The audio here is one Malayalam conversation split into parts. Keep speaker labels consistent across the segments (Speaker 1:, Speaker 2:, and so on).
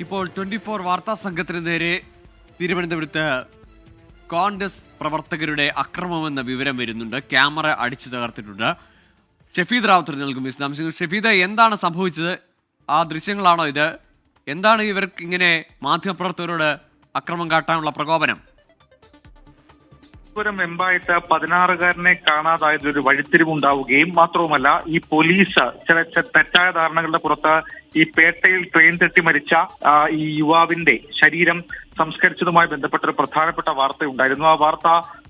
Speaker 1: ഇപ്പോൾ 24 വാർത്താ സംഘത്തിന് നേരെ തിരുവനന്തപുരത്ത് കോൺഗ്രസ് പ്രവർത്തകരുടെ അക്രമമെന്ന വിവരം വരുന്നുണ്ട്. ക്യാമറ അടിച്ചു തകർത്തിട്ടുണ്ട്. ഷഫീദ് റാവുത്തർ നൽകും വിശദാംശങ്ങൾ. ഷഫീദ്, എന്താണ് സംഭവിച്ചത്? ആ ദൃശ്യങ്ങളാണോ ഇത്? എന്താണ് ഇവർക്ക് ഇങ്ങനെ മാധ്യമപ്രവർത്തകരോട് അക്രമം കാട്ടാനുള്ള പ്രകോപനം?
Speaker 2: വെമ്പായിട്ട് 16-കാരനെ കാണാതായതൊരു വഴിത്തിരിവുണ്ടാവുകയും മാത്രവുമല്ല ഈ പോലീസ് ചില തെറ്റായ ധാരണകളുടെ പുറത്ത് ഈ പേട്ടയിൽ ട്രെയിൻ തെറ്റി മരിച്ച ഈ യുവാവിന്റെ ശരീരം സംസ്കരിച്ചതുമായി ബന്ധപ്പെട്ട ഒരു പ്രധാനപ്പെട്ട വാർത്തയുണ്ടായിരുന്നു. ആ വാർത്ത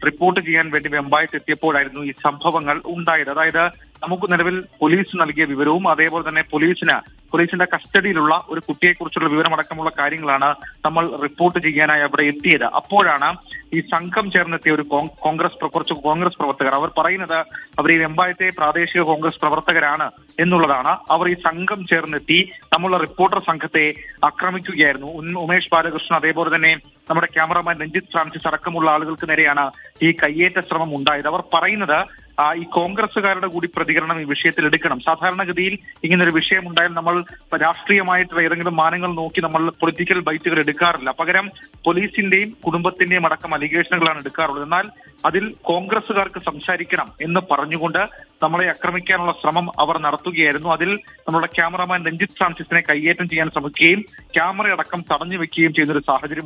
Speaker 2: റിപ്പോർട്ട് ചെയ്യാൻ വേണ്ടി വെമ്പായിട്ട് എത്തിയപ്പോഴായിരുന്നു ഈ സംഭവങ്ങൾ ഉണ്ടായത്. അതായത് നമുക്ക് നിലവിൽ പോലീസ് നൽകിയ വിവരവും അതേപോലെ തന്നെ പോലീസിന്റെ കസ്റ്റഡിയിലുള്ള ഒരു കുട്ടിയെക്കുറിച്ചുള്ള വിവരമടക്കമുള്ള കാര്യങ്ങളാണ് നമ്മൾ റിപ്പോർട്ട് ചെയ്യാനായി അവിടെ എത്തിയത്. അപ്പോഴാണ് ഈ സംഘം ചേർന്നെത്തിയ ഒരു കുറച്ച് കോൺഗ്രസ് പ്രവർത്തകർ, അവർ പറയുന്നത് അവർ ഈ വെമ്പായത്തെ പ്രാദേശിക കോൺഗ്രസ് പ്രവർത്തകരാണ് എന്നുള്ളതാണ്. അവർ ഈ സംഘം ചേർന്നെത്തി നമ്മളുടെ റിപ്പോർട്ടർ സംഘത്തെ ആക്രമിക്കുകയായിരുന്നു. ഉമേഷ് ബാലകൃഷ്ണൻ, അതേപോലെ തന്നെ നമ്മുടെ ക്യാമറമാൻ രഞ്ജിത്ത് ഫ്രാൻസിസ് അടക്കമുള്ള ആളുകൾക്ക് നേരെയാണ് ഈ കയ്യേറ്റ ശ്രമം ഉണ്ടായത്. അവർ പറയുന്നത് ഈ കോൺഗ്രസുകാരുടെ കൂടി പ്രതികരണം ഈ വിഷയത്തിൽ എടുക്കണം. സാധാരണഗതിയിൽ ഇങ്ങനൊരു വിഷയമുണ്ടായാൽ നമ്മൾ രാഷ്ട്രീയമായിട്ടുള്ള ഏതെങ്കിലും മാനങ്ങൾ നോക്കി നമ്മൾ പൊളിറ്റിക്കൽ ബൈറ്റുകൾ എടുക്കാറില്ല. പകരം പോലീസിന്റെയും കുടുംബത്തിന്റെയും അടക്കം അലിഗേഷനുകളാണ് എടുക്കാറുള്ളത്. എന്നാൽ അതിൽ കോൺഗ്രസുകാർക്ക് സംസാരിക്കണം എന്ന് പറഞ്ഞുകൊണ്ട് നമ്മളെ ആക്രമിക്കാനുള്ള ശ്രമം അവർ നടത്തുകയായിരുന്നു. അതിൽ നമ്മുടെ ക്യാമറമാൻ രഞ്ജിത്ത് ഫ്രാൻസിസിനെ കയ്യേറ്റം ചെയ്യാൻ ശ്രമിക്കുകയും ക്യാമറയടക്കം തടഞ്ഞു വെക്കുകയും ചെയ്യുന്നൊരു സാഹചര്യമുണ്ടായി.